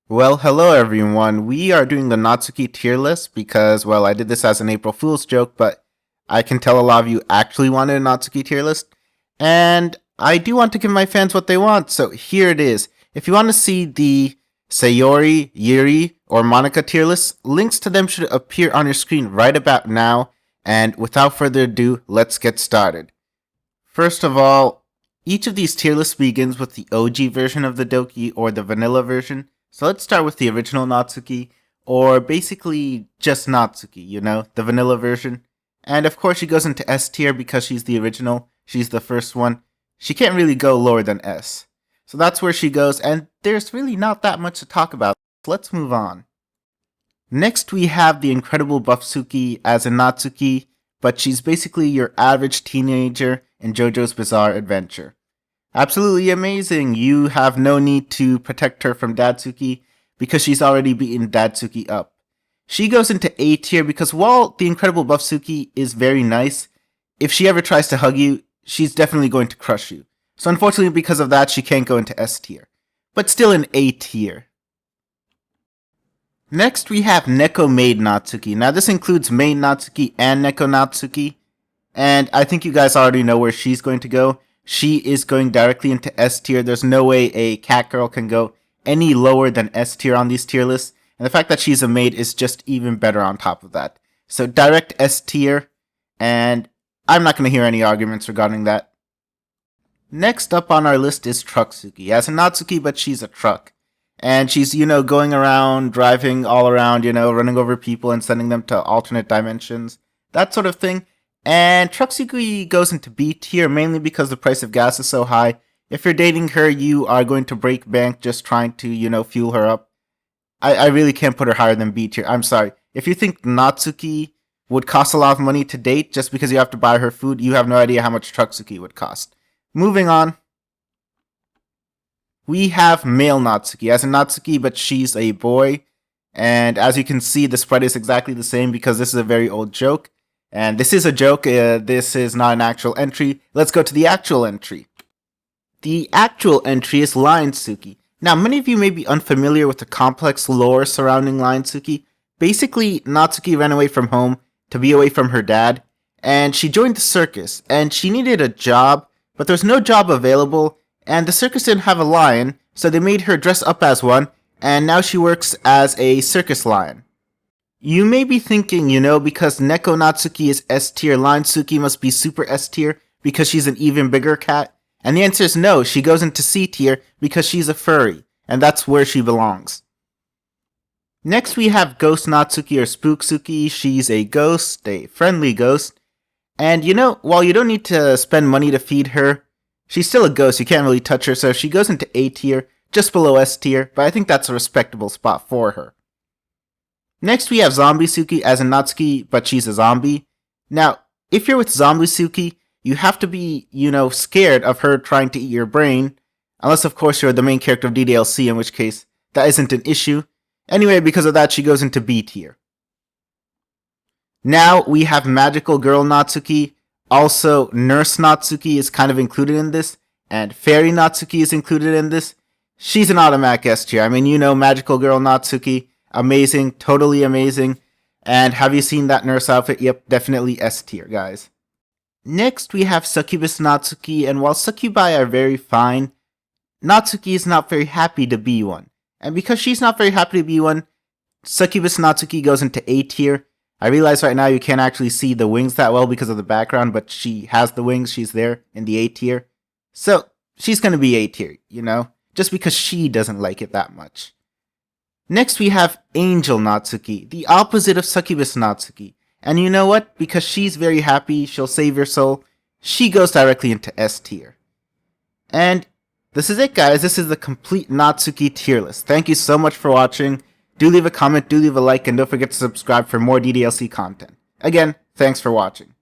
Well, hello everyone. We are doing the Natsuki tier list because, well, I did this as an April Fool's joke, but I can tell a lot of you actually wanted a Natsuki tier list. And I do want to give my fans what they want, so here it is. If you want to see the Sayori, Yuri, or Monica tier lists, links to them should appear on your screen right about now. And without further ado, let's get started. First of all, each of these tier lists begins with the OG version of the Doki or the vanilla version. So let's start with the original Natsuki, or basically just Natsuki, the vanilla version. And of course she goes into S tier because she's the original, she's the first one. She can't really go lower than S. So that's where she goes, and there's really not that much to talk about. Let's move on. Next we have the incredible Buffsuki as a Natsuki, but she's basically your average teenager in JoJo's Bizarre Adventure. Absolutely amazing. You have no need to protect her from Datsuki because she's already beaten Datsuki up. She goes into A tier because while the incredible Buffsuki is very nice, if she ever tries to hug you, she's definitely going to crush you. So unfortunately because of that, she can't go into S tier, but still in A tier. Next we have Neko Maid Natsuki. Now this includes Maid Natsuki and Neko Natsuki, and I think you guys already know where she's going to go. She is going directly into S tier. There's no way a cat girl can go any lower than S tier on these tier lists. And the fact that she's a maid is just even better on top of that. So direct S tier, and I'm not going to hear any arguments regarding that. Next up on our list is Trucksuki. As a Natsuki, but she's a truck. And she's, going around, driving all around, running over people and sending them to alternate dimensions. That sort of thing. And Trucksuki goes into B tier mainly because the price of gas is so high. If you're dating her, you are going to break bank just trying to, fuel her up. I really can't put her higher than B tier. I'm sorry. If you think Natsuki would cost a lot of money to date just because you have to buy her food, you have no idea how much Trucksuki would cost. Moving on. We have male Natsuki. As a Natsuki, but she's a boy. And as you can see, the spread is exactly the same because this is a very old joke. And this is a joke, this is not an actual entry. Let's go to the actual entry. The actual entry is Lionsuki. Now, many of you may be unfamiliar with the complex lore surrounding Lionsuki. Basically, Natsuki ran away from home to be away from her dad, and she joined the circus, and she needed a job, but there was no job available, and the circus didn't have a lion, so they made her dress up as one, and now she works as a circus lion. You may be thinking, because Neko Natsuki is S tier, Lionsuki must be super S tier because she's an even bigger cat. And the answer is no, she goes into C tier because she's a furry, and that's where she belongs. Next we have Ghost Natsuki or Spooksuki. She's a ghost, a friendly ghost. And while you don't need to spend money to feed her, she's still a ghost, you can't really touch her, so she goes into A tier, just below S tier, but I think that's a respectable spot for her. Next we have Zombiesuki as a Natsuki, but she's a zombie. Now, if you're with Zombiesuki, you have to be, scared of her trying to eat your brain. Unless, of course, you're the main character of DDLC, in which case, that isn't an issue. Anyway, because of that, she goes into B tier. Now, we have Magical Girl Natsuki. Also, Nurse Natsuki is kind of included in this. And Fairy Natsuki is included in this. She's an automatic S tier. I mean, Magical Girl Natsuki. Amazing, totally amazing. And have you seen that nurse outfit? Yep, definitely S tier, guys. Next, we have Succubus Natsuki, and while succubi are very fine, Natsuki is not very happy to be one. And because she's not very happy to be one, Succubus Natsuki goes into A tier. I realize right now you can't actually see the wings that well because of the background, but she has the wings, she's there in the A tier. So, she's gonna be A tier, just because she doesn't like it that much. Next we have Angel Natsuki, the opposite of Succubus Natsuki. And you know what? Because she's very happy, she'll save your soul, she goes directly into S tier. And this is it, guys. This is the complete Natsuki tier list. Thank you so much for watching. Do leave a comment, do leave a like, and don't forget to subscribe for more DDLC content. Again, thanks for watching.